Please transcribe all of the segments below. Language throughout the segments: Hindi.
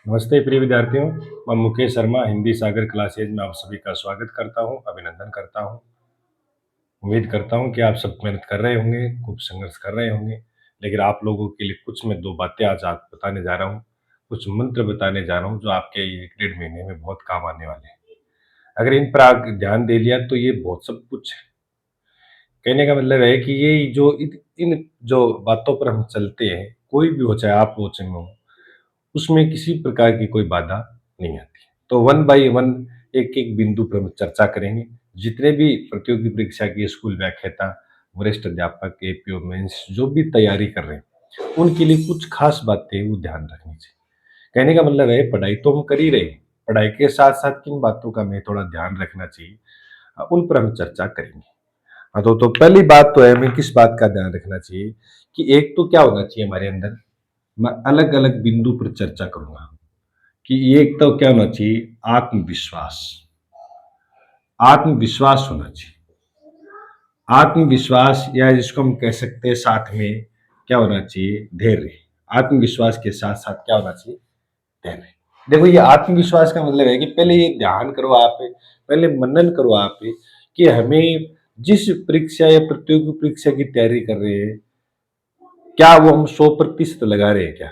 नमस्ते प्रिय विद्यार्थियों। मैं मुकेश शर्मा हिंदी सागर क्लासेज में आप सभी का स्वागत करता हूं, अभिनंदन करता हूं। उम्मीद करता हूं कि आप सब मेहनत कर रहे होंगे, खूब संघर्ष कर रहे होंगे। लेकिन आप लोगों के लिए कुछ मैं 2 बातें आज आप बताने जा रहा हूं, कुछ मंत्र बताने जा रहा हूं जो आपके ये 1 डेढ़ महीने में बहुत काम आने वाले हैं। अगर इन पर आप ध्यान दे लिया तो ये बहुत सब कुछ है। कहने का मतलब है कि ये जो इन जो बातों पर हम चलते हैं, कोई भी हो चाहे आप हो चाहे मैं हूँ, उसमें किसी प्रकार की कोई बाधा नहीं आती। तो वन बाय वन एक-एक बिंदु पर हम चर्चा करेंगे। जितने भी प्रतियोगी परीक्षा के स्कूल व्याख्याता, वरिष्ठ अध्यापक, एपीओ मेंस जो भी तैयारी कर रहे हैं, उनके लिए कुछ खास बातें वो ध्यान रखनी चाहिए। कहने का मतलब है पढ़ाई तो हम कर ही रहे हैं, पढ़ाई के साथ-साथ किन बातों का हमें थोड़ा ध्यान रखना चाहिए, उन पर हम चर्चा करेंगे। हाँ, तो पहली बात तो है हमें किस बात का ध्यान रखना चाहिए कि एक तो क्या होना चाहिए हमारे अंदर, मैं अलग-अलग बिंदु पर चर्चा करूँगा। कि ये एक तो क्या होना चाहिए आत्मविश्वास। आत्मविश्वास होना चाहिए। आत्मविश्वास या जिसको हम कह सकते हैं साथ में क्या होना चाहिए धैर्य। आत्मविश्वास के साथ साथ क्या होना चाहिए धैर्य। देखो ये आत्मविश्वास का मतलब है कि पहले ये ध्यान करो आप, पहले मनन करो आप कि हमें जिस परीक्षा या प्रतियोगी परीक्षा की तैयारी कर रहे हैं, क्या वो हम 100% लगा रहे हैं क्या,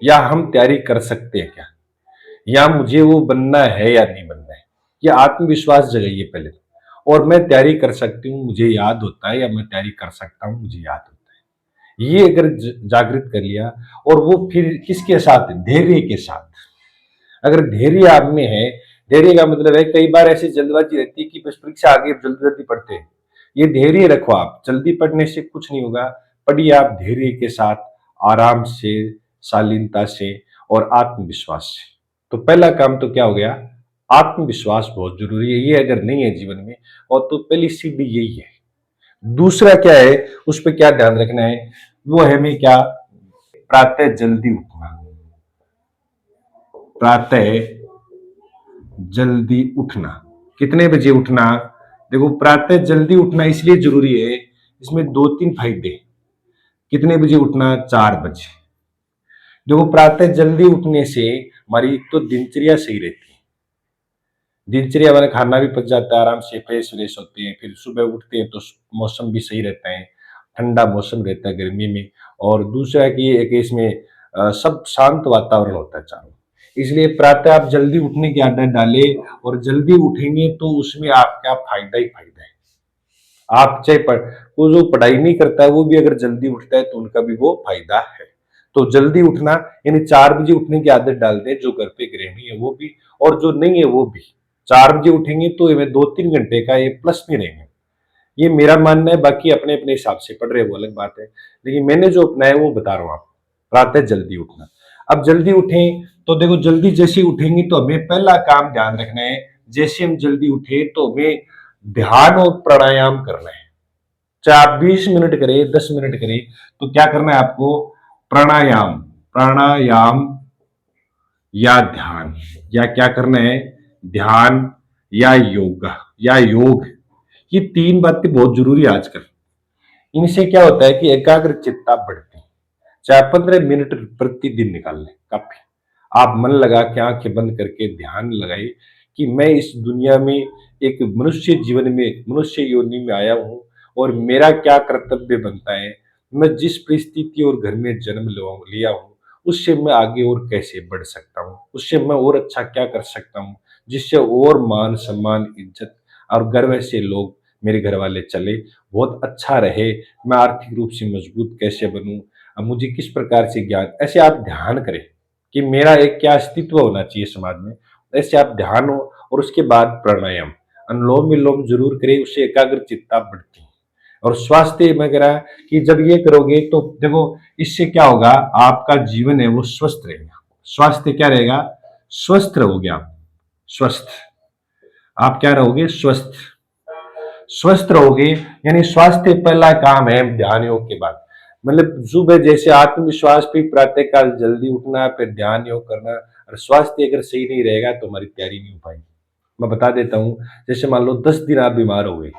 या हम तैयारी कर सकते हैं क्या, या मुझे वो बनना है या नहीं बनना है। ये आत्मविश्वास जगाइए पहले। और मैं तैयारी कर सकती हूँ, मुझे याद होता है, या मैं तैयारी कर सकता हूँ, मुझे याद होता है। ये अगर जागृत कर लिया, और वो फिर किसके साथ, धैर्य के साथ। अगर धैर्य आप में है, धैर्य का मतलब है कई बार ऐसी जल्दबाजी रहती है कि बस परीक्षा आगे जल्दी जल्दी पढ़ते हैं। ये धैर्य रखो आप, जल्दी पढ़ने से कुछ नहीं होगा। पढ़िए आप धैर्य के साथ, आराम से, शालीनता से और आत्मविश्वास से। तो पहला काम तो क्या हो गया, आत्मविश्वास बहुत जरूरी है। ये अगर नहीं है जीवन में, और तो पहली सीढ़ी यही है। दूसरा क्या है, उस पर क्या ध्यान रखना है, वो है हमें क्या, प्रातः जल्दी उठना। प्रातः जल्दी उठना। कितने बजे उठना, देखो प्रातः जल्दी उठना इसलिए जरूरी है, इसमें 2-3 फायदे। कितने बजे उठना, 4 बजे। देखो प्रातः जल्दी उठने से हमारी एक तो दिनचर्या सही रहती है। दिनचर्या हमारा खाना भी पच जाता है, आराम से फ्रेश व्रेश होते हैं, फिर सुबह उठते हैं तो मौसम भी सही रहता है, ठंडा मौसम रहता है गर्मी में। और दूसरा है कि एक इसमें सब शांत वातावरण होता है चारों। इसलिए प्रातः आप जल्दी उठने की आदत डालें, और जल्दी उठेंगे तो उसमें आपका फायदा ही फायदा है। आप चाहे वो जो पढ़ाई नहीं करता है वो भी अगर जल्दी उठता है तो उनका भी वो फायदा है। तो जल्दी उठना, यानी 4 बजे उठने की आदत डाल दें, जो घर पे गृहिणी है वो भी, और जो नहीं है वो भी। 4 बजे उठेंगे तो ये 2-3 घंटे का ये प्लस में रहेंगे। ये मेरा मानना है, बाकी अपने अपने हिसाब से पढ़ रहे वो अलग बात है। लेकिन मैंने जो अपनाया वो बता रहा हूँ आपको, प्रातः जल्दी उठना। अब जल्दी उठें तो देखो, जल्दी जैसे उठेंगे तो हमें पहला काम ध्यान रखना है, जैसे हम जल्दी उठे तो हमें ध्यान और प्राणायाम करना है। चाहे आप 20 मिनट करें, 10 मिनट करें, तो क्या करना है आपको, प्राणायाम। प्राणायाम या ध्यान, या क्या करना है, ध्यान या योगा या योग। ये 3 बातें बहुत जरूरी है आजकल। इनसे क्या होता है कि एकाग्रचित्ता बढ़ती है। चाहे 15 मिनट प्रतिदिन निकाल लें, काफी। आप मन लगा के आंखें बंद करके ध्यान लगाइए कि मैं इस दुनिया में एक मनुष्य जीवन में, मनुष्य योनि में आया हूं, और मेरा क्या कर्तव्य बनता है। मैं जिस परिस्थिति और घर में जन्म लिया हूं, उससे मैं आगे और कैसे बढ़ सकता हूँ, उससे मैं और अच्छा क्या कर सकता हूँ, जिससे और मान सम्मान इज्जत और गर्व से लोग, मेरे घर वाले चले, बहुत अच्छा रहे। मैं आर्थिक रूप से मजबूत कैसे बनूं, अब मुझे किस प्रकार से ज्ञान, ऐसे आप ध्यान करें कि मेरा एक क्या अस्तित्व होना चाहिए समाज में। ऐसे आप ध्यान हो, और उसके बाद प्राणायाम, अनुलोम विलोम जरूर करें, उससे एकाग्र चित्ता बढ़ती है। और स्वास्थ्य में कह रहा है कि जब ये करोगे तो देखो, इससे क्या होगा, आपका जीवन है वो स्वस्थ रहेगा। स्वास्थ्य क्या रहेगा, स्वस्थ रहोगे आप। स्वस्थ, आप क्या रहोगे, स्वस्थ। स्वस्थ रहोगे, यानी स्वास्थ्य पहला काम है ध्यान योग के बाद। मतलब सुबह जैसे आत्मविश्वास पे प्रातः काल जल्दी उठना, फिर ध्यान योग करना। और स्वास्थ्य अगर सही नहीं रहेगा तो हमारी तैयारी नहीं हो पाएगी। मैं बता देता हूँ, जैसे मान लो 10 दिन आप बीमार हो गए,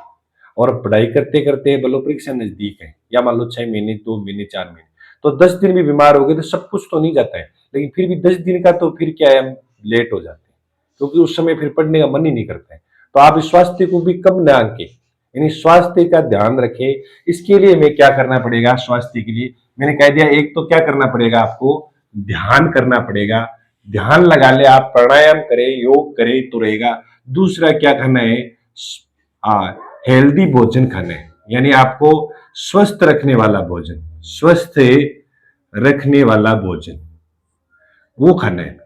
और पढ़ाई करते करते बोलो परीक्षा नजदीक है, या मान लो 6 महीने, 2 महीने, 4 महीने, तो 10 दिन भी बीमार हो गए तो सब कुछ तो नहीं जाता है। लेकिन फिर भी 10 दिन का तो फिर क्या है, हम लेट हो जाते हैं, क्योंकि उस समय फिर पढ़ने का मन ही नहीं करता है। तो आप स्वास्थ्य को भी कम न आंके, यानी स्वास्थ्य का ध्यान रखें। इसके लिए हमें क्या करना पड़ेगा, स्वास्थ्य के लिए मैंने कह दिया, एक तो क्या करना पड़ेगा, आपको ध्यान करना पड़ेगा। ध्यान लगा ले आप, प्राणायाम करें, योग करें तो रहेगा। दूसरा क्या करना है, हेल्दी भोजन खाना है, यानी आपको स्वस्थ रखने वाला भोजन, स्वस्थ रखने वाला भोजन वो खाना है,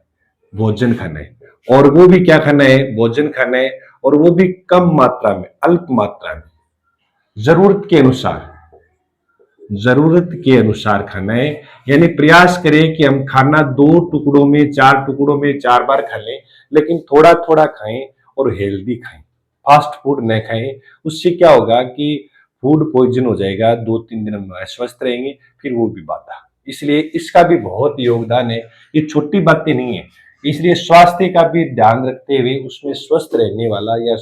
भोजन खाना है। और वो भी क्या खाना है, भोजन खाना है, और वो भी कम मात्रा में, अल्प मात्रा में, जरूरत के अनुसार, जरूरत के अनुसार खाना है। यानी प्रयास करें कि हम खाना 2 टुकड़ों में, 4 टुकड़ों में 4 बार खा लें, लेकिन थोड़ा थोड़ा खाएं और हेल्दी खाएं, फास्ट फूड न खाएं। उससे क्या होगा कि फूड पॉइजन हो जाएगा, 2-3 दिन हम अस्वस्थ रहेंगे, फिर वो भी बाधा। इसलिए इसका भी बहुत योगदान है, ये छोटी बातें नहीं है। इसलिए स्वास्थ्य का भी ध्यान रखते हुए उसमें स्वस्थ रहने वाला, या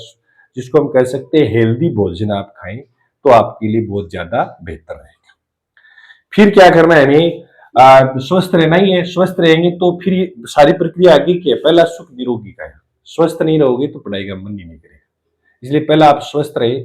जिसको हम कह सकते हैं हेल्दी भोजन आप खाएं, तो आपके लिए बहुत ज्यादा बेहतर रहेगा। फिर क्या करना है हमें, स्वस्थ रहना ही है। स्वस्थ रहेंगे तो फिर ये सारी प्रक्रिया आगे की है। पहला सुख निरोगी का है, स्वस्थ नहीं रहोगे तो पढ़ाई का मन ही नहीं करेगा। इसलिए पहला आप स्वस्थ रहे,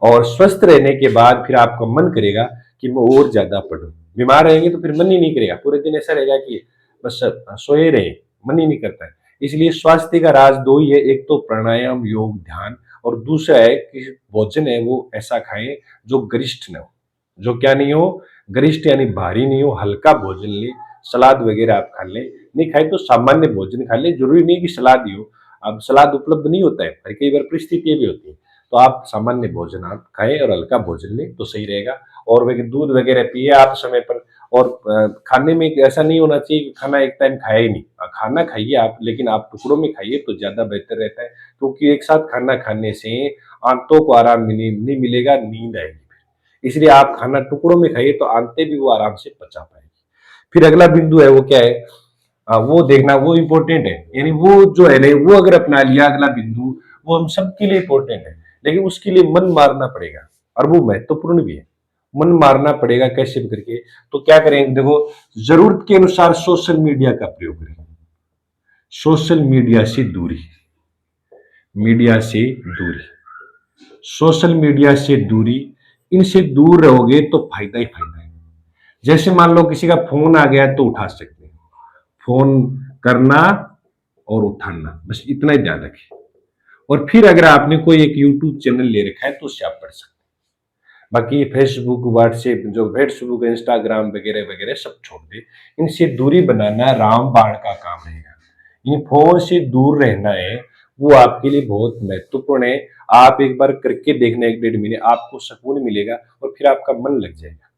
और स्वस्थ रहने के बाद फिर आपका मन करेगा कि मैं और ज्यादा पढूं। बीमार रहेंगे तो फिर मन ही नहीं करेगा, पूरे दिन ऐसा रहेगा कि बस सोए रहे, मन ही नहीं करता है। इसलिए स्वास्थ्य का राज 2 ही है, एक तो प्राणायाम, योग, ध्यान, और दूसरा है कि भोजन है वो ऐसा खाएं जो गरिष्ठ न हो, जो क्या नहीं हो, गरिष्ठ यानी भारी नहीं हो, हल्का भोजन ले, सलाद वगैरह आप खा लें। नहीं खाए तो सामान्य भोजन खा लें, जरूरी नहीं कि सलाद ही हो। अब सलाद उपलब्ध नहीं होता है, और कई बार परिस्थितियां भी होती है, तो आप सामान्य भोजन आप खाएं और हल्का भोजन लें तो सही रहेगा। और दूध वगैरह पिए आप समय पर। और खाने में ऐसा नहीं होना चाहिए कि खाना एक टाइम खाया ही नहीं, खाना खाइए आप, लेकिन आप टुकड़ों में खाइए तो ज्यादा बेहतर रहता है, क्योंकि एक साथ खाना खाने से आंतों को आराम नहीं मिलेगा, नींद आएगी। इसलिए आप खाना टुकड़ों में खाइए तो आंतें भी वो आराम से पचा पाएंगे। फिर अगला बिंदु है वो क्या है, वो देखना, वो इंपॉर्टेंट है। यानी वो जो है ना, वो अगर अपना लिया अगला बिंदु, वो हम सबके लिए इंपॉर्टेंट है, लेकिन उसके लिए मन मारना पड़ेगा, और वो महत्वपूर्ण भी है। मन मारना पड़ेगा कैसे भी करके, तो क्या करें, देखो, जरूरत के अनुसार सोशल मीडिया का प्रयोग करें। सोशल मीडिया से दूरी, मीडिया से दूरी, सोशल मीडिया से दूरी, इनसे दूर रहोगे तो फायदा ही फायदा है। जैसे मान लो किसी का फोन आ गया तो उठा सकते हैं, फोन करना और उठाना, बस इतना ही ध्यान रखें। और फिर अगर आपने कोई एक यूट्यूब चैनल ले रखा है तो उससे आप पढ़ सकते हैं। बाकी फेसबुक, व्हाट्सएप, जो फेसबुक, इंस्टाग्राम वगैरह वगैरह सब छोड़ दे। इनसे दूरी बनाना रामबाण का काम रहेगा। इन फोन से दूर रहना है, वो आपके लिए बहुत महत्वपूर्ण है। आप एक बार करके देखना, 1-1.5 महीने, आपको सुकून मिलेगा और फिर आपका मन लग जाएगा।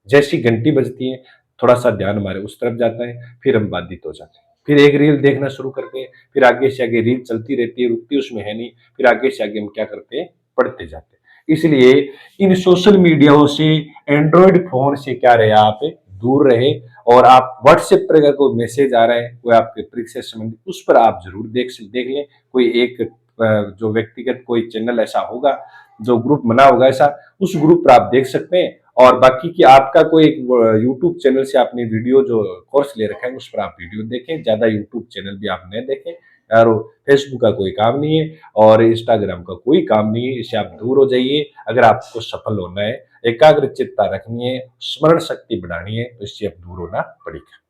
जैसी घंटी बजती है, थोड़ा सा ध्यान हमारे उस तरफ जाता है, फिर हम बाधित हो जाते हैं। फिर एक रील देखना शुरू करते हैं, फिर आगे से आगे रील चलती रहती है, रुकती उसमें है नहीं, फिर आगे से आगे हम क्या करते हैं, पढ़ते जाते हैं। इसलिए इन सोशल मीडियाओं से, एंड्रॉइड फोन से क्या रहे, आप दूर रहे। और आप व्हाट्सएप पर अगर कोई मैसेज आ रहा है, कोई आपके परीक्षा से संबंधित, उस पर आप जरूर देख लें। कोई एक जो व्यक्तिगत कोई चैनल ऐसा होगा, जो ग्रुप बना होगा ऐसा, उस ग्रुप पर आप देख सकते हैं। और बाकी की आपका कोई यूट्यूब चैनल से आपने वीडियो जो कोर्स ले रखा है, उस पर आप वीडियो देखें। ज्यादा यूट्यूब चैनल भी आप न देखें, और फेसबुक का कोई काम नहीं है, और इंस्टाग्राम का कोई काम नहीं है, इससे आप दूर हो जाइए। अगर आपको सफल होना है, एकाग्र चित्ता रखनी है, स्मरण शक्ति बढ़ानी है, तो इससे आप दूर होना पड़ेगा।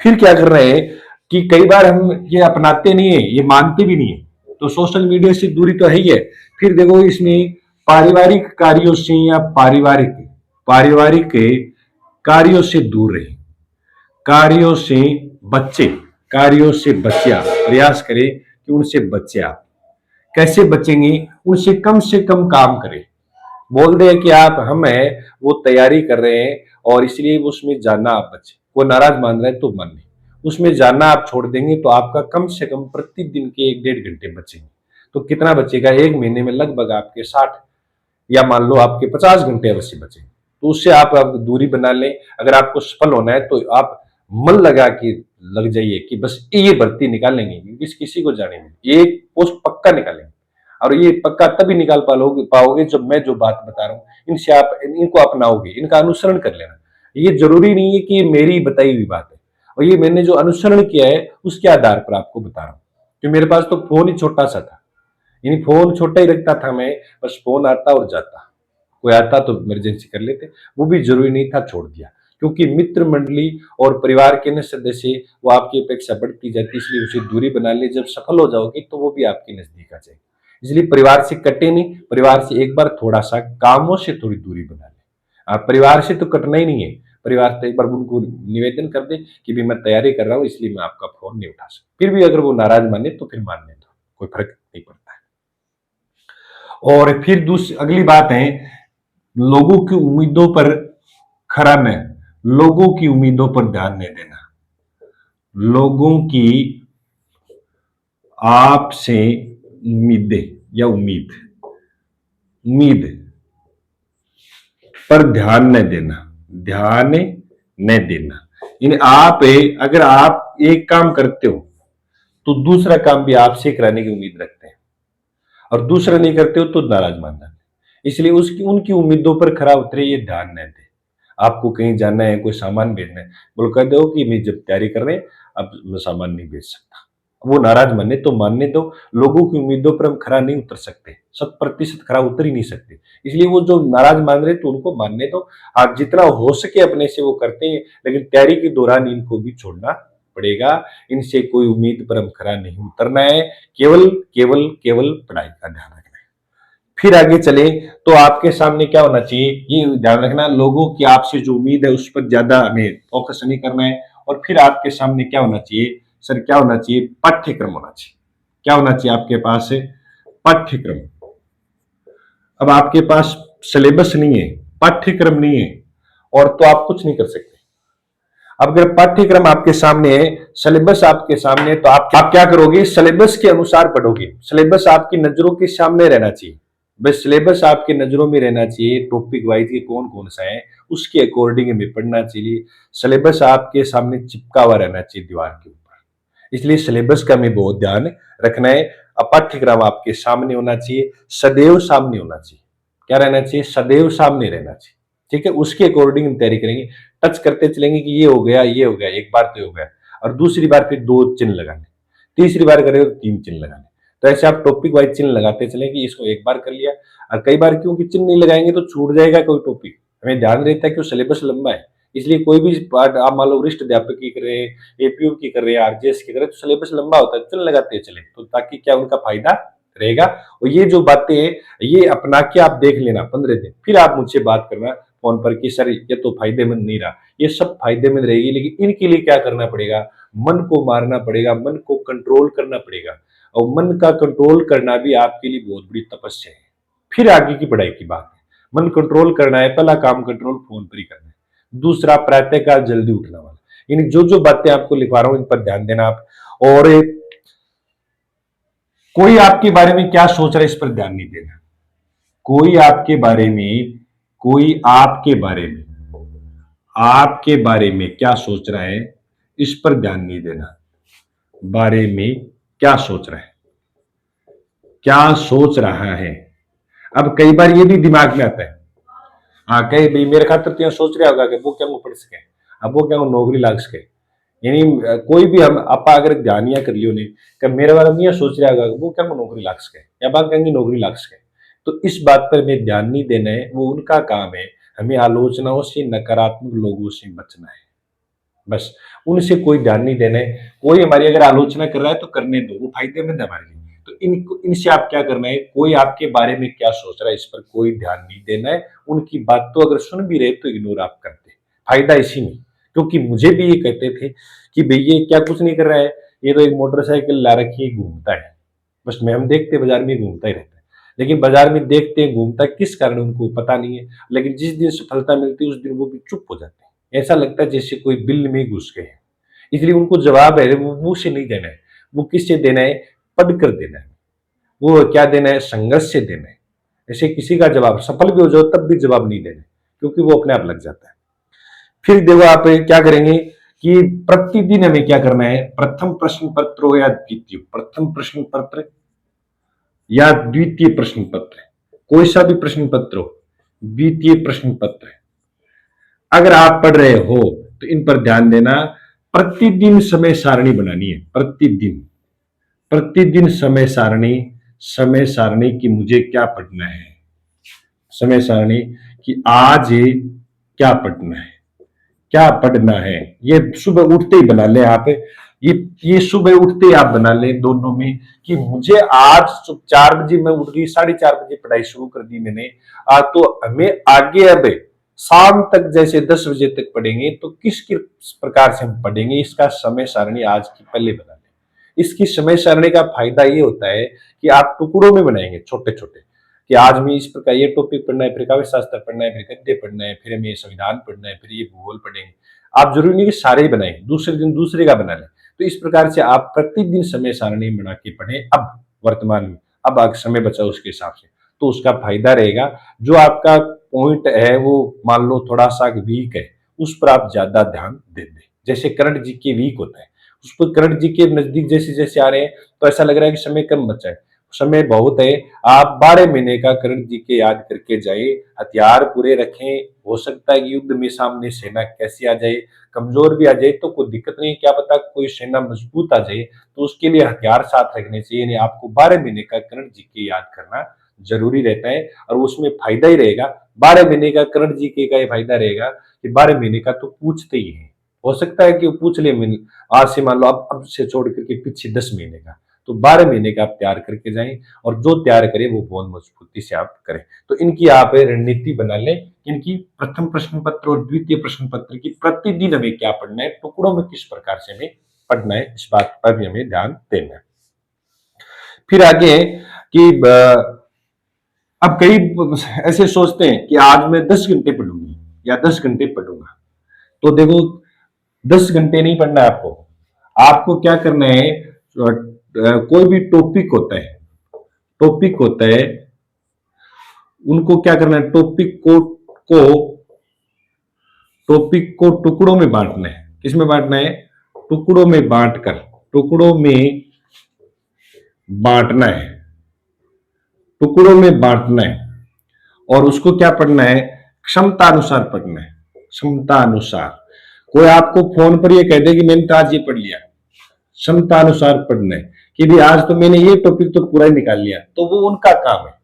फिर क्या कर रहे हैं कि कई बार हम ये अपनाते नहीं है, ये मानते भी नहीं है, तो सोशल मीडिया से दूरी तो है ही है। फिर देखो इसमें पारिवारिक कार्यों से, या पारिवारिक पारिवारिक के कार्यों से दूर रहे। कार्यों से बच्चे, कार्यों से बचे आप, प्रयास करें कि उनसे बचे आप। कैसे बचेंगे, उनसे कम काम करें। बोल दे कि आप, हम है वो तैयारी कर रहे हैं और इसलिए उसमें जाना आप बचे, वो नाराज मान रहे हैं तो मान नहीं, उसमें जाना आप छोड़ देंगे तो आपका कम से कम प्रतिदिन के 1-1.5 घंटे बचेंगे। तो कितना बचेगा, 1 महीने में लगभग आपके 60, या मान लो आपके 50 घंटे अवश्य बचे। तो उससे आप दूरी बना लें। अगर आपको सफल होना है तो आप मन लगा कि लग जाइए कि बस ये भर्ती निकालेंगे, किसी को जाने नहीं, एक पोस्ट पक्का निकालेंगे। और ये पक्का तभी निकाल पाओगे जब मैं जो बात बता रहा हूँ, इनसे आप इनको अपनाओगे, इनका अनुसरण कर लेना। ये जरूरी नहीं है कि मेरी बताई हुई बात है, और ये मैंने जो अनुसरण किया है उसके आधार पर आपको बता रहा हूं। कि मेरे पास तो फोन ही छोटा सा था, यानी फोन छोटा ही रखता था मैं, बस फोन आता और जाता, कोई आता तो इमरजेंसी कर लेते, वो भी जरूरी नहीं था, छोड़ दिया। क्योंकि मित्र मंडली और परिवार के अन्य सदस्य वो आपकी अपेक्षा बढ़ती जाती, इसलिए उसे दूरी बना ली। जब सफल हो जाओगे तो वो भी आपके नजदीक आ जाएगी। इसलिए परिवार से कटे नहीं, परिवार से एक बार थोड़ा सा कामों से थोड़ी दूरी बना ले। आप परिवार से तो कटना ही नहीं है, परिवार से एक बार उनको निवेदन कर दे कि भी मैं तैयारी कर रहा हूँ इसलिए मैं आपका फोन नहीं उठा सकता। फिर भी अगर वो नाराज माने तो फिर मानने दो, कोई फर्क नहीं पड़ता है। और फिर दूसरी अगली बात है, लोगों की उम्मीदों पर खरा न, लोगों की उम्मीदों पर ध्यान नहीं देना। लोगों की आपसे उम्मीदें या उम्मीद पर ध्यान न देना, ध्यान न देना। यानी अगर आप एक काम करते हो तो दूसरा काम भी आपसे कराने की उम्मीद रखते हैं, और दूसरा नहीं करते हो तो नाराज मान जाते हैं। इसलिए उसकी उनकी उम्मीदों पर खरा उतरे, ये ध्यान न दे। आपको कहीं जाना है, कोई सामान भेजना है, बोल कह दो कि मैं जब तैयारी कर रहे हैं अब मैं सामान नहीं भेज सकता। वो नाराज माने तो मानने दो। लोगों की उम्मीदों पर हम खरा नहीं उतर सकते, 100% खरा उतर ही नहीं सकते। इसलिए वो जो नाराज मान रहे तो उनको मानने दो। आप जितना हो सके अपने से वो करते हैं, लेकिन तैयारी के दौरान इनको भी छोड़ना पड़ेगा। इनसे कोई उम्मीद पर हम खरा नहीं उतरना है, केवल केवल केवल पढ़ाई का ध्यान रखना है। फिर आगे चले तो आपके सामने क्या होना चाहिए, ये ध्यान रखना, लोगों की आपसे जो उम्मीद है उस पर ज्यादा हमें फोकस नहीं करना है। और फिर आपके सामने क्या होना चाहिए, सर क्या होना चाहिए, पाठ्यक्रम होना चाहिए। क्या होना चाहिए आपके पास, पाठ्यक्रम। अब आपके पास सिलेबस नहीं है, पाठ्यक्रम नहीं है, और तो आप कुछ नहीं कर सकते। अब अगर पाठ्यक्रम आपके सामने है, सिलेबस आपके सामने है, तो आप क्या करोगे, सिलेबस के अनुसार पढ़ोगे। सिलेबस आपकी नजरों के सामने रहना चाहिए, बस सिलेबस आपके नजरों में रहना चाहिए। टॉपिक वाइज के कौन कौन सा है उसके अकॉर्डिंग हमें पढ़ना चाहिए। सिलेबस आपके सामने चिपका हुआ रहना चाहिए दीवार के ऊपर। इसलिए सिलेबस का हमें बहुत ध्यान रखना है। पाठ्यक्रम आपके सामने होना चाहिए, सदैव सामने होना चाहिए। क्या रहना चाहिए, सदैव सामने रहना चाहिए। ठीक है, उसके अकॉर्डिंग हम तैयारी करेंगे। टच करते चलेंगे कि ये हो गया, ये हो गया, एक बार तो हो गया, और दूसरी बार फिर 2 चिन्ह लगाने, तीसरी बार करें तो 3 चिन्ह लगाने। तो ऐसे आप टॉपिक वाइज चिन्ह लगाते चलें कि इसको एक बार कर लिया। और कई बार क्योंकि चिन्ह नहीं लगाएंगे तो छूट जाएगा कोई टॉपिक। हमें ध्यान रहता है कि सिलेबस लंबा है, इसलिए कोई भी पार्ट आप मान लो वरिष्ठ अध्यापक की कर रहे हैं, एपीयू की कर रहे हैं, आरजेएस की कर रहे हैं, तो सिलेबस लंबा होता है, चिन्ह लगाते चले तो ताकि क्या उनका फायदा रहेगा। और ये जो बातें ये अपना के आप देख लेना 15 दिन, फिर आप मुझसे बात करना फोन पर कि सर ये तो फायदेमंद नहीं रहा। ये सब फायदेमंद रहेगी, लेकिन इनके लिए क्या करना पड़ेगा, मन को मारना पड़ेगा, मन को कंट्रोल करना पड़ेगा। और मन का कंट्रोल करना भी आपके लिए बहुत बड़ी तपस्या है। फिर आगे की पढ़ाई की बात है। मन कंट्रोल करना है, पहला काम कंट्रोल फोन पर ही करना है। दूसरा प्रातःकाल जल्दी उठना वाला, यानी जो जो बातें आपको लिखवा रहा हूं इन पर ध्यान देना आप। और कोई आपके बारे में क्या सोच रहा है इस पर ध्यान नहीं देना। कोई आपके बारे में, कोई आपके बारे में क्या सोच रहा है इस पर ध्यान नहीं देना। बारे में क्या सोच रहा है, क्या सोच रहा है। अब कई बार ये भी दिमाग में आता है, हाँ कई भाई मेरे खातर तो सोच रहा होगा कि वो क्या पढ़ सके, अब वो क्या नौकरी लाग सके। यानी कोई भी हम आप अगर ध्यानिया कर लियो नहीं कि मेरे बारे में सोच रहा होगा वो क्या नौकरी लाग सके, या बात कहेंगे नौकरी लाग सके। तो इस बात पर हमें ध्यान नहीं देना है, वो उनका काम है। हमें आलोचनाओं से, नकारात्मक लोगों से बचना है, बस उनसे कोई ध्यान नहीं देना है। कोई हमारी अगर आलोचना कर रहा है तो करने दो, वो फायदेमंद है हमारे लिए। तो इनसे आप क्या करना है, कोई आपके बारे में क्या सोच रहा है इस पर कोई ध्यान नहीं देना है। उनकी बात तो अगर सुन भी रहे तो इग्नोर आप करते, फायदा इसी में। क्योंकि मुझे भी ये कहते थे कि भैया क्या कुछ नहीं कर रहा है, ये तो एक मोटरसाइकिल ला रखी है घूमता है, बस मैं हम देखते बाजार में घूमता ही रहता है। लेकिन बाजार में देखते हैं घूमता किस कारण उनको पता नहीं है, लेकिन जिस दिन सफलता मिलती है उस दिन वो भी चुप हो जाते हैं। ऐसा लगता है जैसे कोई बिल में घुस गए हैं। इसलिए उनको जवाब है वो मुंह से नहीं देना है, वो किससे देना है, पढ़कर देना है। वो क्या देना है, संघर्ष से देना है। ऐसे किसी का जवाब सफल भी हो जाओ तब भी जवाब नहीं देना, क्योंकि वो अपने आप लग जाता है। फिर देखो आप क्या करेंगे कि प्रतिदिन हमें क्या करना है, प्रथम प्रश्न पत्र हो या द्वितीय, प्रथम प्रश्न पत्र या द्वितीय प्रश्न पत्र, कोई सा भी प्रश्न पत्र हो, द्वितीय प्रश्न पत्र अगर आप पढ़ रहे हो तो इन पर ध्यान देना। प्रतिदिन समय सारणी बनानी है, प्रतिदिन, प्रतिदिन समय सारणी की मुझे क्या पढ़ना है, समय सारणी कि आज क्या पढ़ना है, क्या पढ़ना है। ये सुबह उठते ही बना ले आप, ये सुबह उठते ही आप बना ले दोनों में कि मुझे आज 4 बजे मैं उठ गई, 4:30 बजे पढ़ाई शुरू कर दी मैंने। तो हमें आगे अब शाम तक जैसे 10 बजे तक पढ़ेंगे तो किस प्रकार से हम पढ़ेंगे, इसका समय सारणी आज की पहले बना लें। इसकी समय सारणी का फायदा ये होता है कि आप टुकड़ों में बनाएंगे छोटे छोटे, कि आज में इस प्रकार ये टॉपिक पढ़ना है, फिर काव्य शास्त्र पढ़ना है, फिर गद्य पढ़ना है, फिर हमें संविधान पढ़ना है, फिर ये भूगोल पढ़ेंगे। आप जरूरी नहीं कि सारे ही बनाएं, दूसरे दिन दूसरे का बना लें। तो इस प्रकार से आप प्रतिदिन समय सारणी बना के पढ़ें अब वर्तमान में, अब आगे समय बचा उसके हिसाब से, तो उसका फायदा रहेगा। जो आपका पॉइंट है वो मान लो थोड़ा सा वीक है, उस पर आप ज्यादा ध्यान दे दें। जैसे करंट जीके वीक होता है, उस पर करंट जीके नजदीक जैसे जैसे आ रहे हैं तो ऐसा लग रहा है कि समय कम बचा है, समय बहुत है। आप 12 महीने का करंट जीके याद करके जाए, हथियार पूरे रखें। हो सकता है कि युद्ध में सामने सेना कैसी आ जाए, कमजोर भी आ जाए तो कोई दिक्कत नहीं, क्या पता कोई सेना मजबूत आ जाए, तो उसके लिए हथियार साथ रखने चाहिए। यानी आपको 12 महीने का करंट जीके याद करना जरूरी रहता है, और उसमें फायदा ही रहेगा। 12 महीने का करंट जीके का ये फायदा रहेगा कि 12 महीने का तो पूछते ही है। हो सकता है कि वो पूछ ले आज से मान लो अब से छोड़ करके पीछे 10 महीने का, तो 12 महीने का आप तैयार करके जाएं, और जो तैयार करें वो बहुत मजबूती से आप करें। तो इनकी आप रणनीति बना लें, इनकी प्रथम प्रश्न पत्र और द्वितीय प्रश्न पत्र की प्रतिदिन हमें क्या पढ़ना है, टुकड़ों में किस प्रकार से हमें पढ़ना है, इस बात पर भी हमें ध्यान देना है। फिर आगे कि अब कई ऐसे सोचते हैं कि आज मैं 10 घंटे पढ़ूंगी या 10 घंटे पढ़ूंगा। तो देखो 10 घंटे नहीं पढ़ना है आपको, आपको क्या करना है, कोई भी टॉपिक होता है, उनको क्या करना है, टॉपिक को टुकड़ों में बांटना है। किसमें बांटना है, टुकड़ों में बांटकर, टुकड़ों में बांटना है, टुकड़ों में बांटना है। और उसको क्या पढ़ना है, क्षमता अनुसार पढ़ना है, क्षमता अनुसार। कोई आपको फोन पर ये कह दे कि मैंने तो आज ये पढ़ लिया, क्षमता अनुसार पढ़ना है कि भी आज तो मैंने ये टॉपिक तो पूरा ही निकाल लिया, तो वो उनका काम है।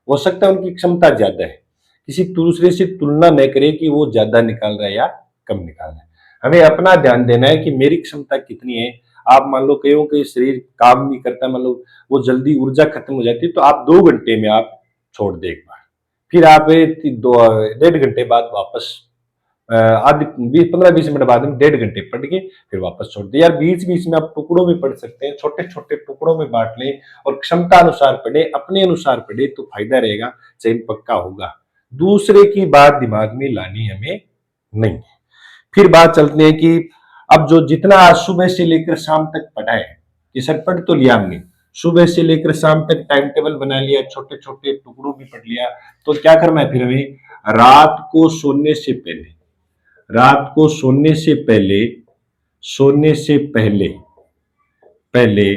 हो सकता है उनकी क्षमता ज्यादा है, किसी दूसरे से तुलना न करे कि वो ज्यादा निकाल रहा है या कम निकाल रहा है। हमें अपना ध्यान देना है कि मेरी क्षमता कितनी है। आप मान लो कईयों के शरीर काम नहीं करता, मान लो वो जल्दी ऊर्जा खत्म हो जाती है, तो आप 2 घंटे में आप छोड़ दे एक बार, फिर आप 1.5 घंटे बाद वापस आधे 15-20 मिनट बाद में 1.5 घंटे पढ़ के फिर वापस छोड़ दे। यार बीच बीच में आप टुकड़ों में पढ़ सकते हैं, छोटे छोटे टुकड़ों में बांट लें और क्षमता अनुसार पढ़े, अपने अनुसार पढ़े तो फायदा रहेगा, चयन पक्का होगा। दूसरे की बात दिमाग में लानी हमें नहीं। फिर बात चलते हैं कि अब जो जितना आज सुबह से लेकर शाम तक पढ़ा है, कि सर पढ़ तो लिया हमने, सुबह से लेकर शाम तक टाइम टेबल बना लिया, छोटे छोटे टुकड़ों में पढ़ लिया, तो क्या करना है फिर हमें, रात को सोने से पहले, रात को सोने से पहले पहले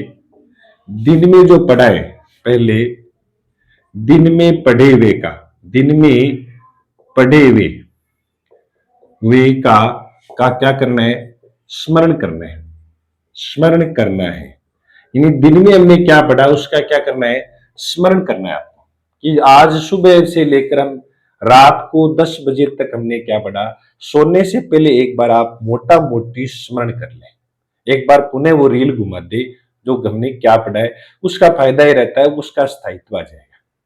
दिन में जो पढ़ा है, पहले दिन में पढ़े हुए का, दिन में पढ़े हुए वे का क्या करना है, स्मरण करना है, स्मरण करना है। यानी दिन में हमने क्या पढ़ा उसका क्या करना है, स्मरण करना है आपको, कि आज सुबह से लेकर हम रात को 10 बजे तक हमने क्या पढ़ा। सोने से पहले एक बार आप मोटा मोटी स्मरण कर लें, एक बार पुनः वो रील घुमा दे जो हमने क्या पढ़ा है। उसका फायदा ही रहता है, उसका स्थायित्व आ जाएगा।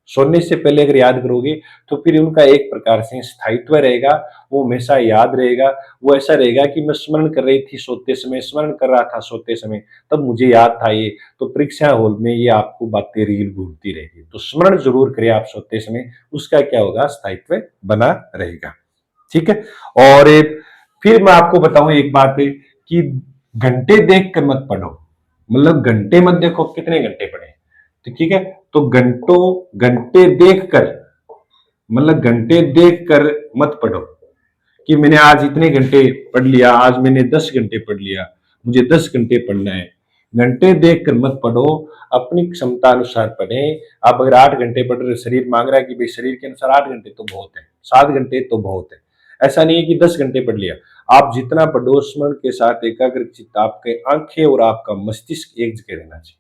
सोने से पहले अगर याद करोगे तो फिर उनका एक प्रकार से स्थायित्व रहेगा, वो हमेशा याद रहेगा। वो ऐसा रहेगा कि मैं स्मरण कर रही थी सोते समय, स्मरण कर रहा था सोते समय, तब मुझे याद था ये, तो परीक्षा हॉल में ये आपको बातें रील घूमती रहेगी। तो स्मरण जरूर करें आप सोते समय, उसका क्या होगा, स्थायित्व बना रहेगा। ठीक है। और फिर मैं आपको बताऊं एक बात कि घंटे देख कर मत पढ़ो, मतलब घंटे मत देखो कितने घंटे पढ़े, तो ठीक है। तो घंटे देख कर, मतलब घंटे देख कर मत पढ़ो कि मैंने आज इतने घंटे पढ़ लिया, आज मैंने 10 घंटे पढ़ लिया, मुझे 10 घंटे पढ़ना है। घंटे देख कर मत पढ़ो, अपनी क्षमता अनुसार पढ़े। आप अगर 8 घंटे पढ़ रहे, शरीर मांग रहा है कि भाई शरीर के अनुसार 8 घंटे तो बहुत है, 7 घंटे तो बहुत है, ऐसा नहीं है कि 10 घंटे पढ़ लिया। आप जितना पढ़ो स्मरण के साथ एकाग्र चित्त, आपके आंखें और आपका मस्तिष्क एक जगह रहना चाहिए,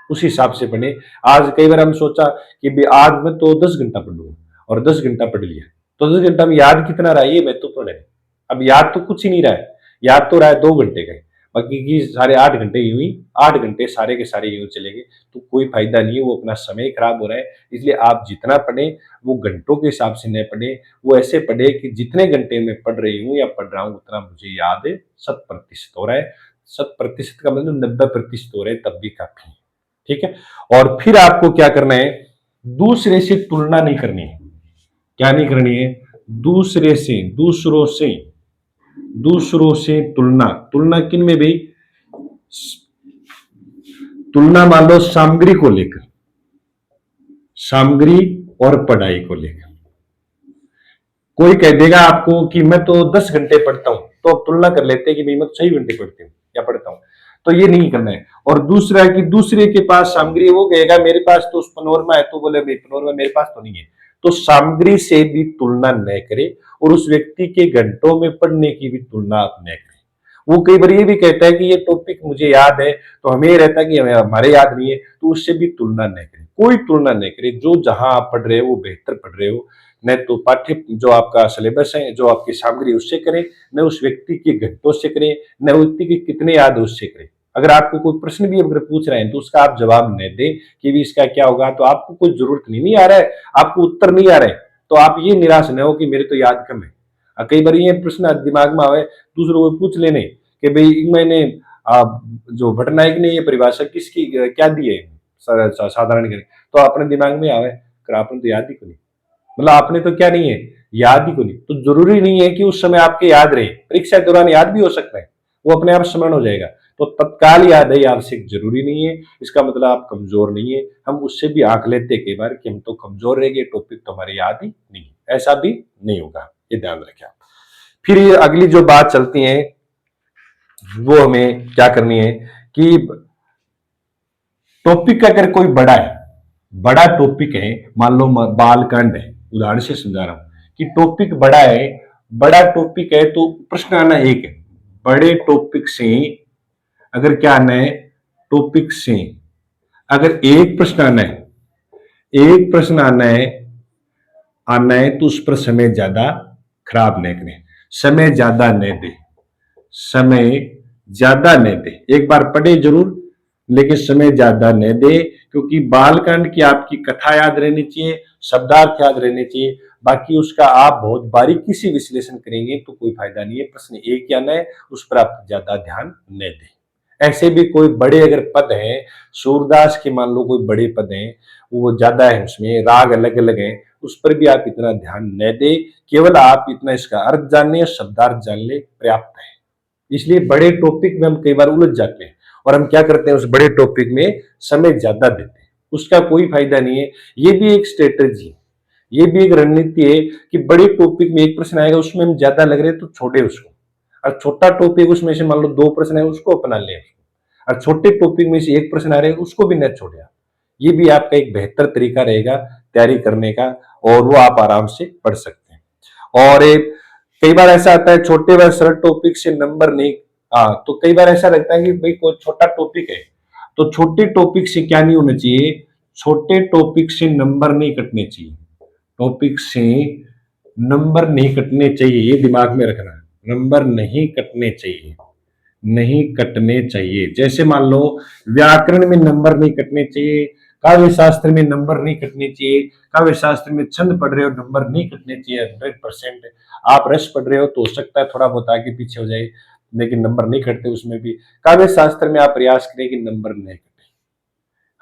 उस हिसाब से पढ़े। आज कई बार हम सोचा कि भाई आज मैं तो 10 घंटा पढ़ूंगा और 10 घंटा पढ़ लिया, तो 10 घंटा में याद कितना रहा ये महत्वपूर्ण है। अब याद तो कुछ ही नहीं रहा है, याद तो रहा है 2 घंटे का, बाकी की सारे 8 घंटे यूं ही, 8 घंटे सारे के सारे यूं चले गए, तो कोई फायदा नहीं है, वो अपना समय खराब हो रहा है। इसलिए आप जितना पढ़े वो घंटों के हिसाब से न पढ़े, वो ऐसे पढ़े कि जितने घंटे में पढ़ रही हूँ या पढ़ रहा हूँ उतना मुझे याद 100% हो रहा है। 100% का मतलब 90% हो रहा है, तब भी काफी है, ठीक है। और फिर आपको क्या करना है, दूसरे से तुलना नहीं करनी है। क्या नहीं करनी है, दूसरे से, दूसरों से तुलना। तुलना किन में भाई, तुलना मान लो सामग्री को लेकर, सामग्री और पढ़ाई को लेकर। कोई कह देगा आपको कि मैं तो 10 घंटे पढ़ता हूं, तो आप तुलना कर लेते हैं कि भाई मैं तो 6 घंटे पढ़ती हूँ या पढ़ता हूं, तो ये नहीं करना है। और दूसरा कि दूसरे के पास सामग्री, वो कहेगा मेरे पास तो पनोरमा है, तो बोले भाई पनोरमा मेरे पास तो नहीं है। तो सामग्री से भी तुलना न करे और उस व्यक्ति के घंटों में पढ़ने की भी तुलना आप न करें। वो कई बार ये भी कहता है कि ये टॉपिक मुझे याद है, तो हमें ये रहता है कि हमारे याद नहीं है, तो उससे भी तुलना न करें, कोई तुलना न करें। जो जहां आप पढ़ रहे हो वो बेहतर पढ़ रहे हो, न तो पाठ्य जो आपका सिलेबस है, जो आपकी सामग्री उससे करें, न उस व्यक्ति के घंटों से करें, न व्यक्ति के कितने याद है उससे करें। अगर आपको कोई प्रश्न भी अगर पूछ रहे हैं तो उसका आप जवाब न दें कि भी इसका क्या होगा, तो आपको कोई जरूरत नहीं आ रहा है, आपको उत्तर नहीं आ रहा है, तो आप ये निराश न हो कि मेरे तो याद कम है। कई बार ये प्रश्न दिमाग में आवे, दूसरों को पूछ लेने कि भाई मैंने जो भट्टनायक ने ये परिभाषा किसकी क्या दी है साधारण, तो अपने दिमाग में आवे कर आपने तो याद ही को नहीं, मतलब आपने तो क्या नहीं है, याद ही को नहीं। तो जरूरी नहीं है कि उस समय आपके याद रहे, परीक्षा के दौरान याद भी हो सकता है, वो अपने आप स्मरण हो जाएगा। तो तत्काल याद है आवश्यक जरूरी नहीं है, इसका मतलब आप कमजोर नहीं है। हम उससे भी आंक लेते कई बार कि हम तो कमजोर रह गए, टॉपिक तो हमारे याद ही नहीं, ऐसा भी नहीं होगा, ये ध्यान रखें आप। फिर ये अगली जो बात चलती है वो हमें क्या करनी है कि टॉपिक अगर कोई बड़ा है, बड़ा टॉपिक है, मान लो बालकांड है, उदाहरण से समझा रहा हूं कि टॉपिक बड़ा है, बड़ा टॉपिक है तो प्रश्न आना एक है, बड़े टॉपिक से अगर क्या आना है, टॉपिक से अगर एक प्रश्न आना है, एक प्रश्न आना है तो उस पर समय ज्यादा खराब नहीं करें, समय ज्यादा नहीं दे, समय ज्यादा न दे। एक बार पढ़े जरूर लेकिन समय ज्यादा न दे, क्योंकि बालकांड की आपकी कथा याद रहनी चाहिए, शब्दार्थ याद रहने चाहिए, बाकी उसका आप बहुत बारीकी से विश्लेषण करेंगे तो कोई फायदा नहीं है। प्रश्न एक या न, उस पर आप ज्यादा ध्यान न दें। ऐसे भी कोई बड़े अगर पद हैं, सूरदास के मान लो कोई बड़े पद हैं, वो ज्यादा है, उसमें राग अलग अलग है, उस पर भी आप इतना ध्यान न दे, केवल आप इतना इसका अर्थ जान ले, शब्दार्थ जान ले, पर्याप्त है। इसलिए बड़े टॉपिक में हम कई बार उलझ जाते हैं और हम क्या करते हैं, उस बड़े टॉपिक में समय ज्यादा देते हैं, उसका कोई फायदा नहीं है। ये भी एक स्ट्रेटेजी, ये भी एक रणनीति है कि बड़े टॉपिक में एक प्रश्न आएगा, उसमें हम ज्यादा लग रहे हैं तो छोड़े उसको, और छोटा टॉपिक उसमें से मान लो 2 प्रश्न है उसको अपना ले, और छोटे टॉपिक में से एक प्रश्न आ रहे हैं उसको भी न छोड़े। ये भी आपका एक बेहतर तरीका रहेगा तैयारी करने का, और वो आप आराम से पढ़ सकते हैं। और कई बार ऐसा आता है छोटे व सरल टॉपिक से नंबर नहीं, तो कई बार ऐसा लगता है कि भाई कोई छोटा टॉपिक है, तो छोटे टॉपिक से क्या नहीं होना चाहिए, छोटे टॉपिक से नंबर नहीं कटने चाहिए, टॉपिक से नंबर नहीं कटने चाहिए, ये दिमाग में रखना, नंबर नहीं कटने चाहिए, नहीं कटने चाहिए। जैसे मान लो व्याकरण में नंबर नहीं कटने चाहिए, काव्य शास्त्र में नंबर नहीं कटने चाहिए, काव्य शास्त्र में छंद पढ़ रहे हो नंबर नहीं कटने चाहिए 100%। आप रस पढ़ रहे हो तो हो सकता है थोड़ा बहुत आगे पीछे हो जाए, लेकिन नंबर नहीं कटते उसमें भी। काव्य शास्त्र में आप प्रयास करें कि नंबर नहीं कटे।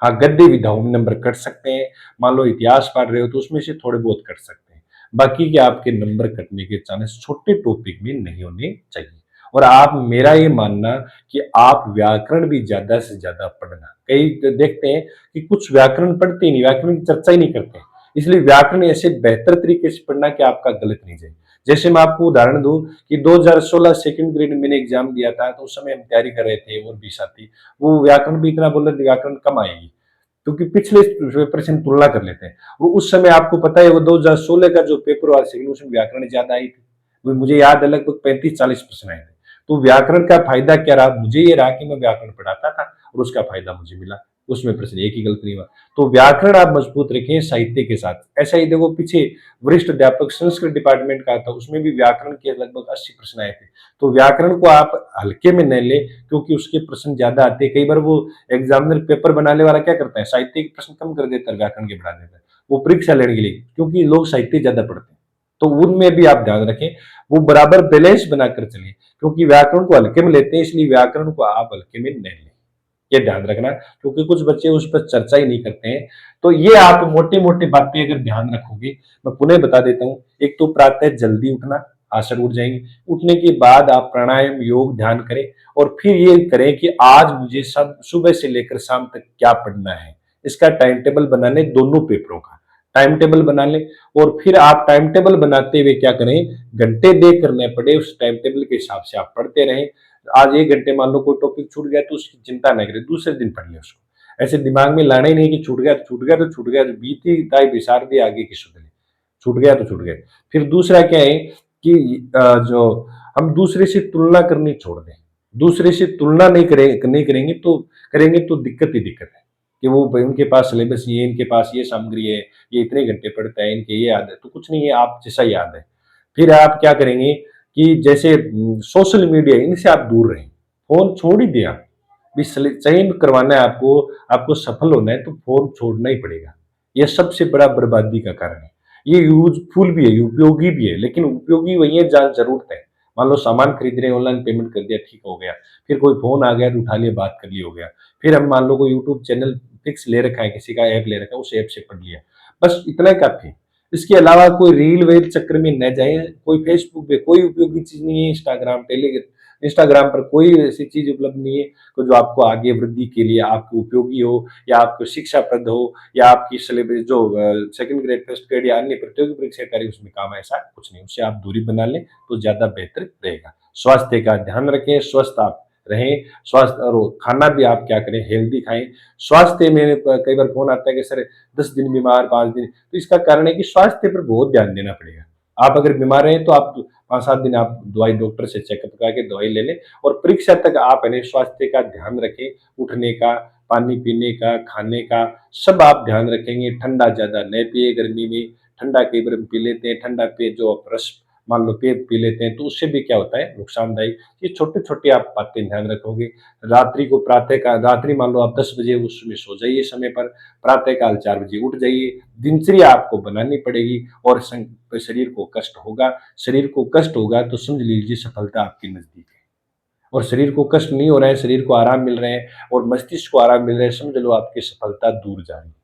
हाँ, गद्य विधाओं में नंबर कट सकते हैं, मान लो इतिहास पढ़ रहे हो तो उसमें से थोड़े बहुत कट सकते हैं, बाकी के आपके नंबर कटने के चांस छोटे टॉपिक में नहीं होने चाहिए। और आप, मेरा ये मानना कि आप व्याकरण भी ज्यादा से ज्यादा पढ़ना। कई देखते हैं कि कुछ व्याकरण पढ़ते ही नहीं, व्याकरण की चर्चा ही नहीं करते, इसलिए व्याकरण ऐसे बेहतर तरीके से पढ़ना कि आपका गलत नहीं जाए। जैसे मैं आपको उदाहरण दूं कि 2016 सेकंड ग्रेड में मैंने एग्जाम दिया था, तो उस समय हम तैयारी कर रहे थे और भी साथी, वो व्याकरण भी इतना बोल रहे थे व्याकरण कम आएगी, क्योंकि पिछले पेपर से हम तुलना कर लेते हैं। वो उस समय आपको पता है वो 2016 का जो पेपर हुआ सेकंड, उसमें व्याकरण ज्यादा आई थी, मुझे याद है लगभग 35-40 प्रश्न आए थे। तो व्याकरण का फायदा क्या रहा, मुझे ये रहा कि मैं व्याकरण पढ़ाता था और उसका फायदा मुझे मिला, उसमें प्रश्न एक ही गलत नहीं हुआ। तो व्याकरण आप मजबूत रखें साहित्य के साथ। ऐसा ही देखो पीछे वरिष्ठ अध्यापक संस्कृत डिपार्टमेंट का था, उसमें भी व्याकरण के लगभग 80 प्रश्न आए थे। तो व्याकरण को आप हल्के में न ले, क्योंकि उसके प्रश्न ज्यादा आते हैं। कई बार वो एग्जामिनर पेपर बनाने वाला क्या करता है, साहित्य के प्रश्न कम कर देता है, व्याकरण के बढ़ा देता है, वो परीक्षा लेने के लिए, क्योंकि लोग साहित्य ज्यादा पढ़ते हैं। तो उनमें भी आप ध्यान रखें, वो बराबर बैलेंस बनाकर चलिए, क्योंकि व्याकरण को हल्के में लेते हैं, इसलिए व्याकरण को आप हल्के में नहीं लें, ये ध्यान रखना, क्योंकि कुछ बच्चे उस पर चर्चा ही नहीं करते हैं। तो ये आप मोटी मोटी बातें अगर ध्यान रखोगे, मैं पुनः बता देता हूँ। एक तो प्रातः जल्दी उठना, आसन उठ जाएंगे। उठने के बाद आप प्राणायाम योग ध्यान करें, और फिर ये करें कि आज मुझे सब सुबह से लेकर शाम तक क्या पढ़ना है, इसका टाइम टेबल बना लें, दोनों पेपरों का टाइम टेबल बना लें। और फिर आप टाइम टेबल बनाते हुए क्या करें, घंटे देख करने पड़े, उस टाइम टेबल के हिसाब से आप पढ़ते रहें। आज 1 घंटे मान लो कोई टॉपिक छूट गया तो उसकी चिंता न करें, दूसरे दिन पढ़ लें उसको। ऐसे दिमाग में लाना ही नहीं कि छूट गया तो छूट गया, तो छूट गया, तो बीती ताई बिसार दी आगे की सुधले, छूट गया तो छूट गया। फिर दूसरा क्या है कि जो हम दूसरे से तुलना करनी छोड़ दें। दूसरे से तुलना नहीं करेंगे तो दिक्कत ही दिक्कत है कि वो उनके पास सिलेबस ये, इनके पास ये सामग्री है, ये इतने घंटे पढ़ता है, इनके ये याद है, तो कुछ नहीं है, आप जैसा याद है। फिर आप क्या करेंगे कि जैसे सोशल मीडिया, इनसे आप दूर रहें, फोन छोड़ ही दिया। भी चयन करवाना है आपको, आपको सफल होना है तो फोन छोड़ना ही पड़ेगा। यह सबसे बड़ा बर्बादी का कारण है। ये यूजफुल भी है, उपयोगी भी है, लेकिन उपयोगी वही है जहाँ जरूरत है। मान लो सामान खरीद रहे हैं, ऑनलाइन पेमेंट कर दिया, ठीक हो गया। फिर कोई फोन आ गया तो उठा लिया, बात कर ली, हो गया। फिर हम मान लो कोई यूट्यूब चैनल फिक्स ले रखा है, किसी का ऐप ले रखा है, उस ऐप से पढ़ लिया, बस इतना ही काफी। इसके अलावा कोई रील वेल चक्कर में न जाए। कोई फेसबुक पे कोई उपयोगी चीज नहीं है, इंस्टाग्राम पर कोई ऐसी चीज उपलब्ध नहीं है जो आपको आगे वृद्धि के लिए आपको उपयोगी हो, या आपको शिक्षाप्रद हो, या आपकी सिलेबस जो सेकंड ग्रेड, फर्स्ट ग्रेड या अन्य प्रतियोगी परीक्षा कार्य उसमें काम है, ऐसा कुछ नहीं। उससे आप दूरी बना लें तो ज्यादा बेहतर रहेगा। स्वास्थ्य का ध्यान रखें, स्वस्थ आप रहें। स्वास्थ्य और खाना भी आप क्या करें, हेल्दी खाएं। स्वास्थ्य में कई बार फोन आता है कि सर 10 दिन बीमार, 5 दिन, तो इसका कारण है कि स्वास्थ्य पर बहुत ध्यान देना पड़ेगा। आप अगर बीमार हैं तो आप 5-7 दिन आप दवाई डॉक्टर से चेकअप करा के दवाई ले लें, और परीक्षा तक आप स्वास्थ्य का ध्यान रखें। उठने का, पानी पीने का, खाने का, सब आप ध्यान रखेंगे। ठंडा ज्यादा नहीं पिए गर्मी में, ठंडा कई बार पी लेते हैं, ठंडा पे जो आप रस मान लो पेट पी लेते हैं, तो उससे भी क्या होता है, नुकसानदायक। ये छोटे छोटे आप बातें ध्यान रखोगे। रात्रि को प्रातः का, रात्रि मान लो आप 10 बजे उसमें सो जाइए समय पर, प्रातः काल 4 बजे उठ जाइए। दिनचर्या आपको बनानी पड़ेगी, और शरीर को कष्ट होगा। शरीर को कष्ट होगा तो समझ लीजिए सफलता आपके नजदीक है। और शरीर को कष्ट नहीं हो रहा है, शरीर को आराम मिल रहे हैं और मस्तिष्क को आराम मिल रहा है, समझ लो आपकी सफलता दूर जा रही है।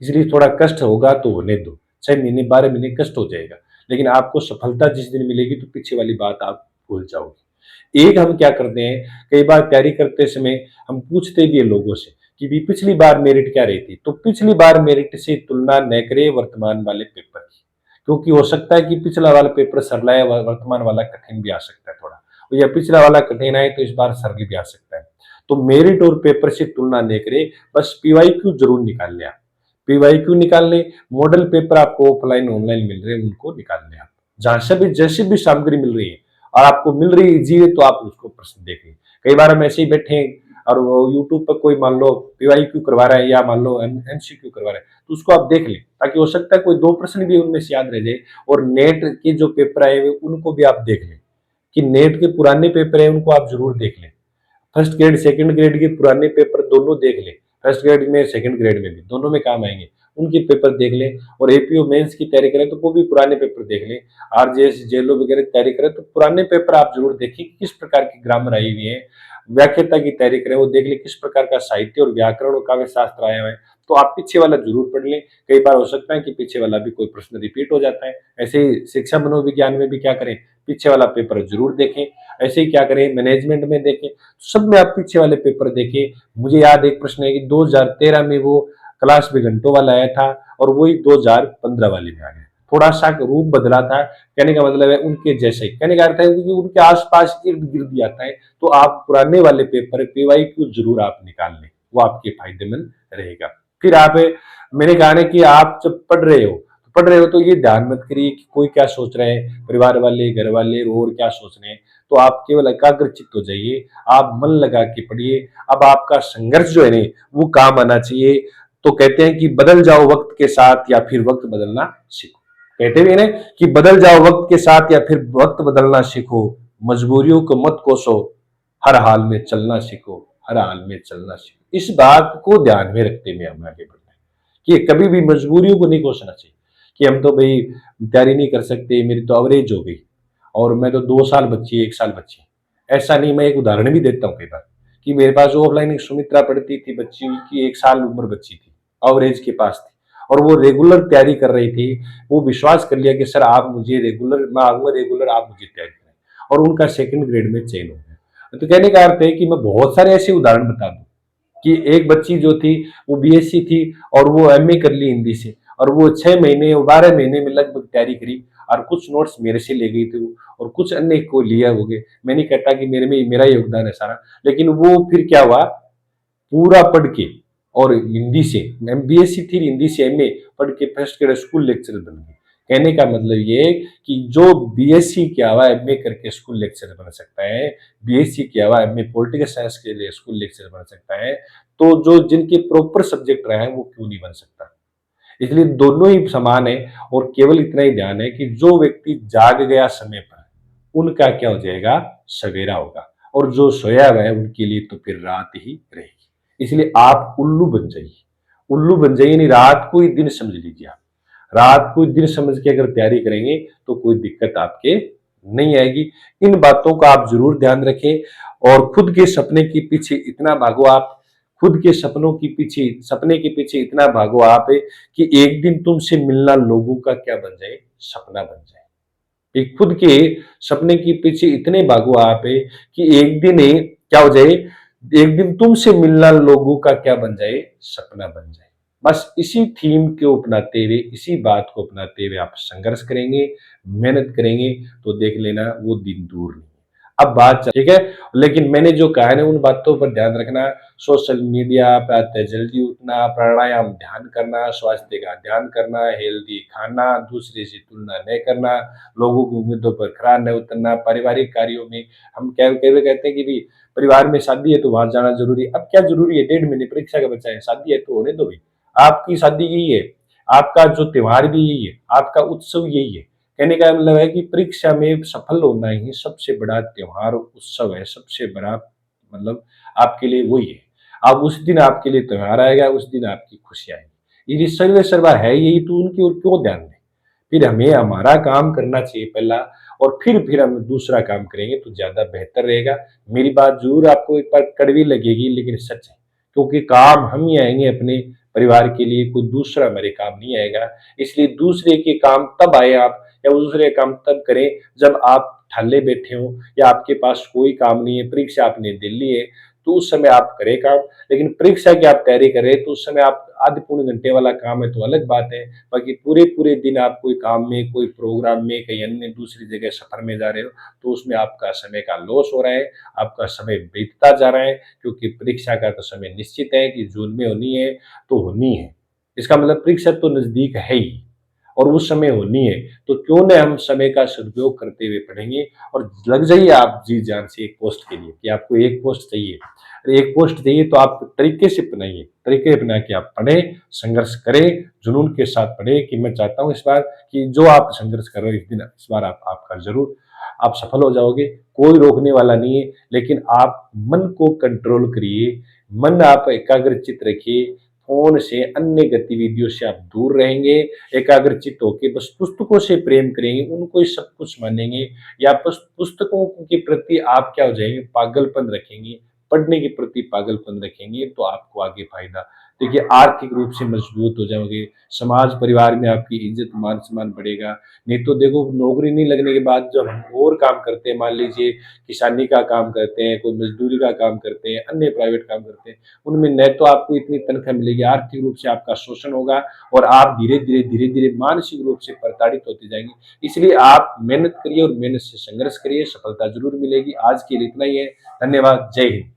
इसलिए थोड़ा कष्ट होगा तो होने दो, 6 महीने 12 महीने कष्ट हो जाएगा, लेकिन आपको सफलता जिस दिन मिलेगी तो पीछे वाली बात आप भूल जाओगे। एक हम क्या करते हैं, कई बार तैयारी करते समय हम पूछते भी हैं लोगों से कि भी पिछली बार मेरिट क्या रही थी, तो पिछली बार मेरिट से तुलना न करें वर्तमान वाले पेपर की, क्योंकि हो सकता है कि पिछला वाला पेपर सरल है, वर्तमान वाला कठिन भी आ सकता है थोड़ा, या पिछला वाला कठिन है तो इस बार सरल भी आ सकता है। तो मेरिट और पेपर से तुलना न करें, बस पीवाईक्यू जरूर निकाल लें आप। पीवाईक्यू निकाल लें। मॉडल पेपर आपको ऑफलाइन ऑनलाइन मिल रहे हैं, उनको निकाल लें आप। जहां से भी जैसी भी सामग्री मिल रही है और आपको मिल रही है इजी है, तो आप उसको प्रश्न देख लें। कई बार हम ऐसे ही बैठे हैं और वो यूट्यूब पर कोई मान लो पीवाईक्यू करवा रहा है, या मान लो एमसीक्यू करवा रहा है, तो उसको आप देख लें, ताकि हो सकता है कोई 2 प्रश्न भी उनमें से याद रह जाए। और नेट के जो पेपर आए हुए उनको भी आप देख लें, कि नेट के पुराने पेपर है उनको आप जरूर देख लें। फर्स्ट ग्रेड सेकंड ग्रेड के पुराने पेपर दोनों देख लें, फर्स्ट ग्रेड में सेकंड ग्रेड में भी दोनों में काम आएंगे, उनके पेपर देख लें। और एपीओ मेंस की तैयारी करें तो वो भी पुराने पेपर देख लें। आरजेएस जेलो वगैरह की तैयारी करें तो पुराने पेपर आप जरूर देखें, किस प्रकार की ग्रामर आई हुई है। व्याख्याता की तैयारी करें, वो देख लें किस प्रकार का साहित्य और व्याकरण और काव्य शास्त्र आया हुआ है, तो आप पीछे वाला जरूर पढ़ लें। कई बार हो सकता है कि पीछे वाला भी कोई प्रश्न रिपीट हो जाता है। ऐसे ही शिक्षा मनोविज्ञान में भी क्या करें, पीछे वाला पेपर जरूर देखें। ऐसे ही क्या करें, मैनेजमेंट में देखें, सब में आप पीछे वाले पेपर देखें। मुझे याद एक प्रश्न है कि 2013 में वो क्लास में घंटों वाला आया था, और वही 2015 वाले में आ गया। थोड़ा सा रूप बदला था, कहने का मतलब है उनके जैसे ही, कहने का अर्थ है कि उनके आसपास इर्द गिर्द आता है। तो आप पुराने वाले पेपर पीवाईक्यू जरूर आप निकाल लें, वो आपके फायदेमंद रहेगा। फिर आप, मैंने कहा ना कि आप जब पढ़ रहे हो पढ़ रहे हो तो ये ध्यान मत करिए कि कोई क्या सोच रहे हैं, परिवार वाले, घर वाले और क्या सोच रहे हैं। तो आप केवल एकाग्रचित्त हो जाइए, आप मन लगा के पढ़िए। अब आपका संघर्ष जो है ना वो काम आना चाहिए। तो कहते हैं कि बदल जाओ वक्त के साथ या फिर वक्त बदलना सीखो। कहते भी है ना कि बदल जाओ वक्त के साथ या फिर वक्त बदलना सीखो, मजबूरियों को मत कोसो, हर हाल में चलना सीखो, हर हाल में चलना सीखो। इस बात को ध्यान में रखते हुए हमें आगे बढ़ना है कि कभी भी मजबूरियों को नहीं कोसना चाहिए कि हम तो भाई तैयारी नहीं कर सकते, मेरी तो एवरेज हो गई और मैं तो 2 साल बच्ची, 1 साल बच्ची। ऐसा नहीं, मैं एक उदाहरण भी देता हूँ कई बार कि मेरे पास ऑफलाइन एक सुमित्रा पढ़ती थी, बच्ची की 1 साल उम्र बच्ची थी, एवरेज के पास थी और वो रेगुलर तैयारी कर रही थी। वो विश्वास कर लिया कि सर आप मुझे रेगुलर, मैं आऊंगा रेगुलर, आप मुझे तैयारी करें, और उनका सेकंड ग्रेड में चयन हो गया। तो कहने का अर्थ है कि मैं बहुत सारे ऐसे उदाहरण बता दूं कि एक बच्ची जो थी वो बीएससी थी और वो एमए कर ली हिंदी से, और वो 6 महीने 12 महीने में लगभग तैयारी करी, और कुछ नोट्स मेरे से ले गई थी वो, और कुछ अन्य को लिया हो गए। मैं नहीं कहता कि मेरे में मेरा योगदान है सारा, लेकिन वो फिर क्या हुआ, पूरा पढ़ के और हिंदी से, बीएससी थी हिंदी से एमए पढ़ के फर्स्ट ग्रेड स्कूल लेक्चरर बन गई। कहने का मतलब ये है कि जो बीएससी किया हुआ एमए करके स्कूल लेक्चरर बन सकता है, बीएससी किया हुआ एमए पॉलिटिकल साइंस के लिए स्कूल लेक्चरर बन सकता है, तो जो जिनके प्रॉपर सब्जेक्ट रहे हैं वो क्यों नहीं बन सकता। इसलिए दोनों ही समान है, और केवल इतना ही ध्यान है कि जो व्यक्ति जाग गया समय पर उनका क्या हो जाएगा, सवेरा होगा, और जो सोया हुआ है उनके लिए तो फिर रात ही रहेगी। इसलिए आप उल्लू बन जाइए, उल्लू बन जाइए नहीं, रात को ही दिन समझ लीजिए। आप रात को दिन समझ के अगर तैयारी करेंगे तो कोई दिक्कत आपके नहीं आएगी। इन बातों का आप जरूर ध्यान रखें और खुद के सपने के पीछे इतना भागो आप, खुद के सपनों के पीछे, सपने के पीछे इतना भागो आप कि एक दिन तुमसे मिलना लोगों का क्या बन जाए, सपना बन जाए। एक खुद के सपने के पीछे इतने भागो आप कि एक दिन क्या हो जाए, एक दिन तुमसे मिलना लोगों का क्या बन जाए, सपना बन जाए। बस इसी थीम को अपनाते हुए, इसी बात को अपनाते हुए आप संघर्ष करेंगे, मेहनत करेंगे, तो देख लेना वो दिन दूर नहीं। अब ठीक है, लेकिन मैंने जो कहा है ना उन बातों पर ध्यान रखना। सोशल मीडिया प्रातः जल्दी उठना, प्राणायाम ध्यान करना, स्वास्थ्य का ध्यान करना, हेल्दी खाना, दूसरे से तुलना नहीं करना, लोगों की उम्मीदों पर खरा न उतरना, पारिवारिक कार्यों में हम कई कहते हैं कि भी परिवार में शादी है तो वहां जाना जरूरी है। अब क्या जरूरी है, 1.5 महीने परीक्षा का बच्चा है, शादी है तो होने दो भी। आपकी शादी यही है, आपका जो त्योहार भी यही है, आपका उत्सव यही है। कहने का मतलब है कि परीक्षा में सफल होना ही सबसे बड़ा त्योहार उत्सव है, सबसे बड़ा मतलब आपके लिए वही है। अब उस दिन आपके लिए त्योहार आएगा, उस दिन आपकी खुशी आएगी। ये सर्वे सर्वा है यही, तो उनकी ओर क्यों ध्यान दें। फिर हमें हमारा काम करना चाहिए पहला, और फिर हम दूसरा काम करेंगे तो ज्यादा बेहतर रहेगा। मेरी बात जरूर आपको एक बार कड़वी लगेगी, लेकिन सच है, क्योंकि काम हम ही आएंगे अपने परिवार के लिए, कोई दूसरा हमारे काम नहीं आएगा। इसलिए दूसरे के काम तब आए आप, या दूसरे काम तब करें जब आप ठाले बैठे हो या आपके पास कोई काम नहीं है, परीक्षा आपने दे ली है, तो उस समय आप करें काम। लेकिन परीक्षा की आप तैयारी करें तो उस समय आप आधे पौने घंटे वाला काम है तो अलग बात है, बाकी पूरे पूरे दिन आप कोई काम में, कोई प्रोग्राम में, कहीं अन्य दूसरी जगह सफर में जा रहे हो, तो उसमें आपका समय का लॉस हो रहा है, आपका समय बीतता जा रहा है। क्योंकि परीक्षा का तो समय निश्चित है कि जून में होनी है तो होनी है, इसका मतलब परीक्षा तो नजदीक है ही और उस समय होनी है। तो क्यों न हम समय का सदुपयोग करते हुए पढ़ेंगे, और लग जाइए आप जी जान से एक पोस्ट के लिए कि आपको एक पोस्ट चाहिए, एक पोस्ट चाहिए तो आप तरीके से अपनाइए, तरीके अपना के आप पढ़ें, संघर्ष करें, जुनून के साथ पढ़ें कि मैं चाहता हूं इस बार कि जो आप संघर्ष कर रहे हो इस बार आपका जरूर आप सफल हो जाओगे। कोई रोकने वाला नहीं है, लेकिन आप मन को कंट्रोल करिए, मन आप एकाग्रचित रखिए, फोन से, अन्य गतिविधियों से आप दूर रहेंगे, एकाग्रचित होकर बस पुस्तकों से प्रेम करेंगे, उनको ही सब कुछ मानेंगे, या बस पुस्तकों के प्रति आप क्या हो जाएंगे, पागलपन रखेंगे, पढ़ने के प्रति पागलपन रखेंगे, तो आपको आगे फायदा। देखिए आर्थिक रूप से मजबूत हो जाओगे, समाज परिवार में आपकी इज्जत मान सम्मान बढ़ेगा। नहीं तो देखो नौकरी नहीं लगने के बाद जब हम और काम करते हैं, मान लीजिए किसानी का काम करते हैं, कोई मजदूरी का काम करते हैं, अन्य प्राइवेट काम करते हैं, उनमें न तो आपको इतनी तनख्वाह मिलेगी, आर्थिक रूप से आपका शोषण होगा, और आप धीरे धीरे मानसिक रूप से प्रताड़ित होते जाएंगे। इसलिए आप मेहनत करिए और मेहनत से संघर्ष करिए, सफलता जरूर मिलेगी। आज के लिए इतना ही है, धन्यवाद, जय हिंद।